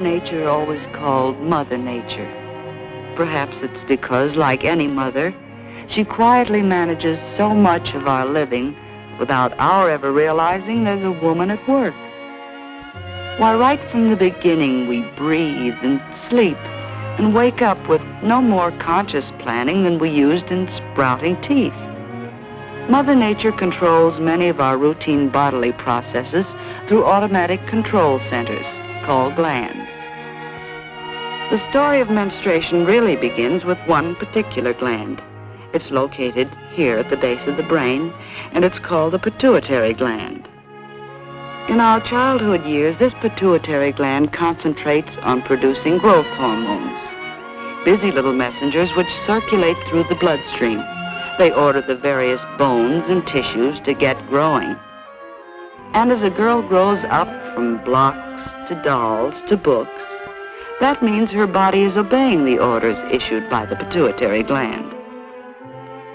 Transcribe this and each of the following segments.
nature always called Mother Nature? Perhaps it's because, like any mother, she quietly manages so much of our living without our ever realizing there's a woman at work. Why, right from the beginning, we breathe and sleep and wake up with no more conscious planning than we used in sprouting teeth. Mother Nature controls many of our routine bodily processes through automatic control centers called glands. The story of menstruation really begins with one particular gland. It's located here at the base of the brain, and it's called the pituitary gland. In our childhood years, this pituitary gland concentrates on producing growth hormones, busy little messengers which circulate through the bloodstream. They order the various bones and tissues to get growing. And as a girl grows up from blocks to dolls to books, that means her body is obeying the orders issued by the pituitary gland.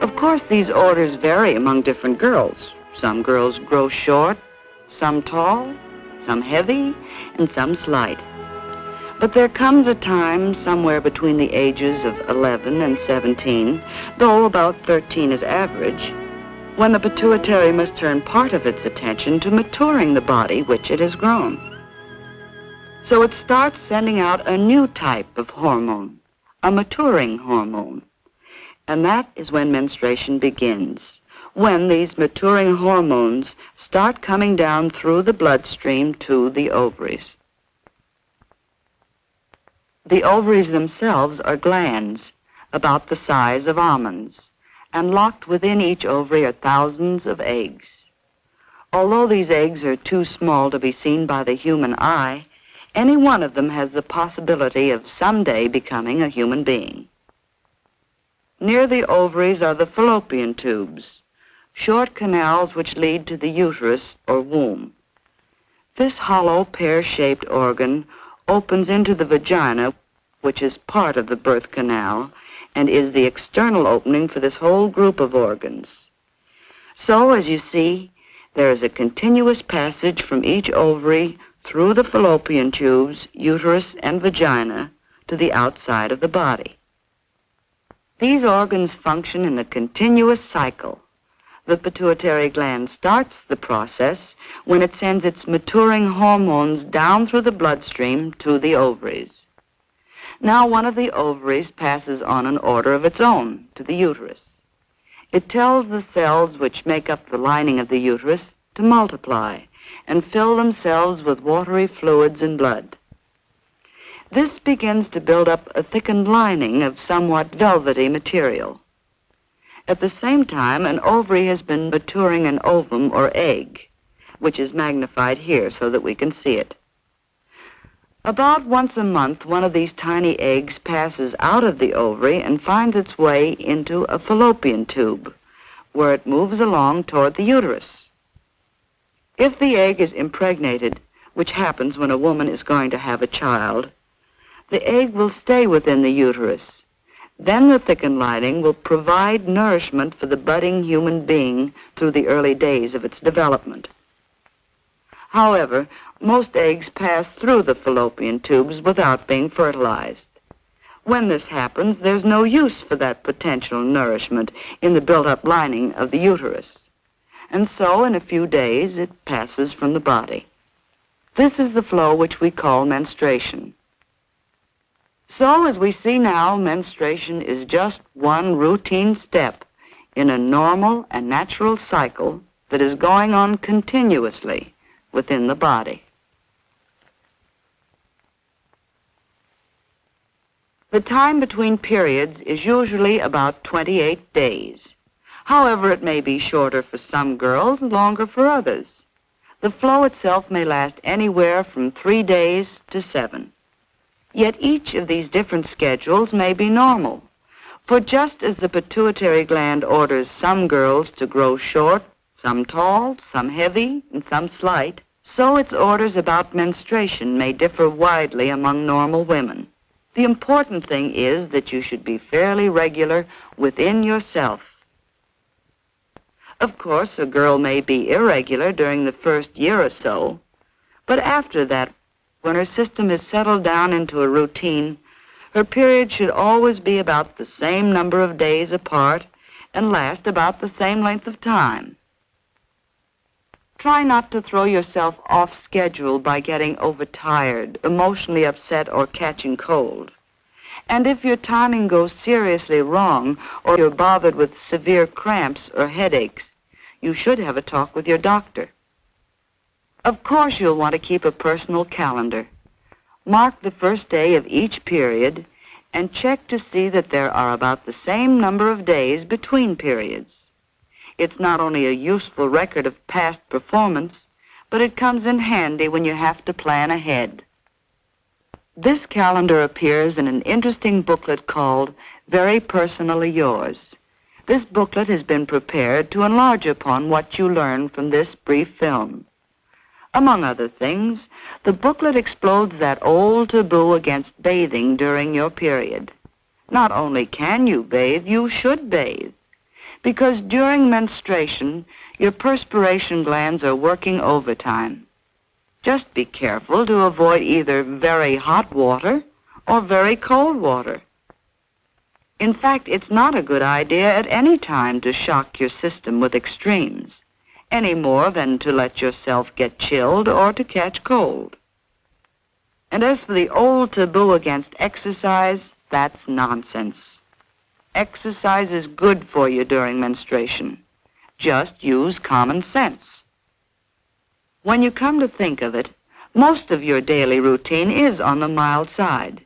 Of course, these orders vary among different girls. Some girls grow short, some tall, some heavy, and some slight. But there comes a time somewhere between the ages of 11 and 17, though about 13 is average, when the pituitary must turn part of its attention to maturing the body which it has grown. So it starts sending out a new type of hormone, a maturing hormone. And that is when menstruation begins, when these maturing hormones start coming down through the bloodstream to the ovaries. The ovaries themselves are glands about the size of almonds, and locked within each ovary are thousands of eggs. Although these eggs are too small to be seen by the human eye, any one of them has the possibility of someday becoming a human being. Near the ovaries are the fallopian tubes, short canals which lead to the uterus or womb. This hollow pear-shaped organ opens into the vagina, which is part of the birth canal and is the external opening for this whole group of organs. So, as you see, there is a continuous passage from each ovary through the fallopian tubes, uterus, and vagina to the outside of the body. These organs function in a continuous cycle. The pituitary gland starts the process when it sends its maturing hormones down through the bloodstream to the ovaries. Now one of the ovaries passes on an order of its own to the uterus. It tells the cells which make up the lining of the uterus to multiply and fill themselves with watery fluids and blood. This begins to build up a thickened lining of somewhat velvety material. At the same time, an ovary has been maturing an ovum or egg, which is magnified here so that we can see it. About once a month, one of these tiny eggs passes out of the ovary and finds its way into a fallopian tube, where it moves along toward the uterus. If the egg is impregnated, which happens when a woman is going to have a child, the egg will stay within the uterus. Then the thickened lining will provide nourishment for the budding human being through the early days of its development. However, most eggs pass through the fallopian tubes without being fertilized. When this happens, there's no use for that potential nourishment in the built-up lining of the uterus. And so, in a few days, it passes from the body. This is the flow which we call menstruation. So, as we see now, menstruation is just one routine step in a normal and natural cycle that is going on continuously within the body. The time between periods is usually about 28 days. However, it may be shorter for some girls and longer for others. The flow itself may last anywhere from 3 days to 7. Yet each of these different schedules may be normal, for just as the pituitary gland orders some girls to grow short, some tall, some heavy, and some slight, so its orders about menstruation may differ widely among normal women. The important thing is that you should be fairly regular within yourself. Of course, a girl may be irregular during the first year or so, but after that, when her system is settled down into a routine, her period should always be about the same number of days apart and last about the same length of time. Try not to throw yourself off schedule by getting overtired, emotionally upset, or catching cold. And if your timing goes seriously wrong, or you're bothered with severe cramps or headaches, you should have a talk with your doctor. Of course, you'll want to keep a personal calendar. Mark the first day of each period and check to see that there are about the same number of days between periods. It's not only a useful record of past performance, but it comes in handy when you have to plan ahead. This calendar appears in an interesting booklet called Very Personally Yours. This booklet has been prepared to enlarge upon what you learn from this brief film. Among other things, the booklet explodes that old taboo against bathing during your period. Not only can you bathe, you should bathe. Because during menstruation, your perspiration glands are working overtime. Just be careful to avoid either very hot water or very cold water. In fact, it's not a good idea at any time to shock your system with extremes, any more than to let yourself get chilled or to catch cold. And as for the old taboo against exercise, that's nonsense. Exercise is good for you during menstruation. Just use common sense. When you come to think of it, most of your daily routine is on the mild side.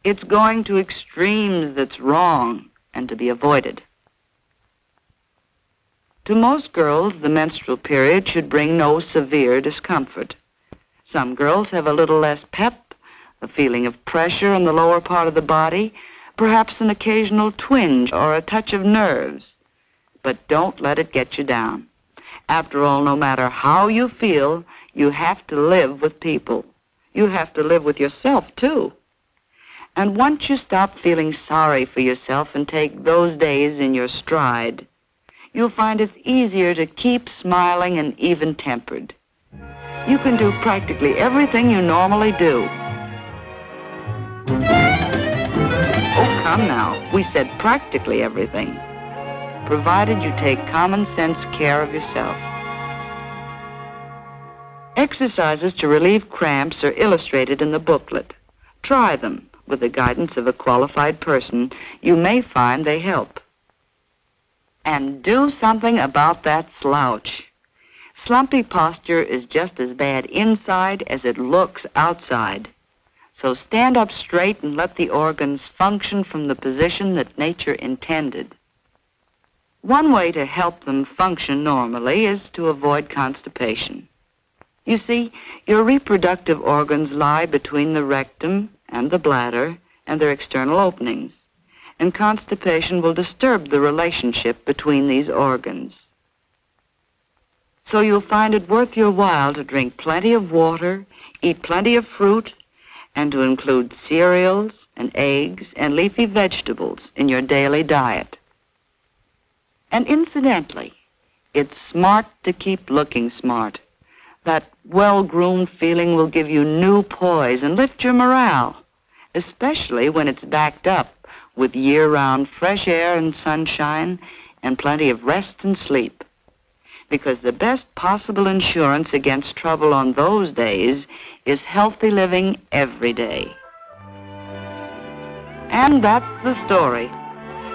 It's going to extremes that's wrong and to be avoided. To most girls, the menstrual period should bring no severe discomfort. Some girls have a little less pep, a feeling of pressure in the lower part of the body, perhaps an occasional twinge or a touch of nerves. But don't let it get you down. After all, no matter how you feel, you have to live with people. You have to live with yourself, too. And once you stop feeling sorry for yourself and take those days in your stride, you'll find it's easier to keep smiling and even-tempered. You can do practically everything you normally do. Oh, come now. We said practically everything, provided you take common sense care of yourself. Exercises to relieve cramps are illustrated in the booklet. Try them. With the guidance of a qualified person, you may find they help. And do something about that slouch. Slumpy posture is just as bad inside as it looks outside. So stand up straight and let the organs function from the position that nature intended. One way to help them function normally is to avoid constipation. You see, your reproductive organs lie between the rectum and the bladder and their external openings, and constipation will disturb the relationship between these organs. So you'll find it worth your while to drink plenty of water, eat plenty of fruit, and to include cereals and eggs and leafy vegetables in your daily diet. And incidentally, it's smart to keep looking smart. That well-groomed feeling will give you new poise and lift your morale, especially when it's backed up with year-round fresh air and sunshine and plenty of rest and sleep. Because the best possible insurance against trouble on those days is healthy living every day. And that's the story.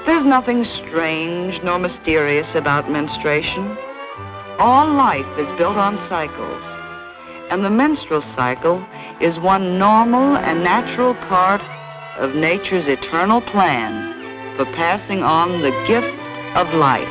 There's nothing strange nor mysterious about menstruation. All life is built on cycles, and the menstrual cycle is one normal and natural part of nature's eternal plan for passing on the gift of life.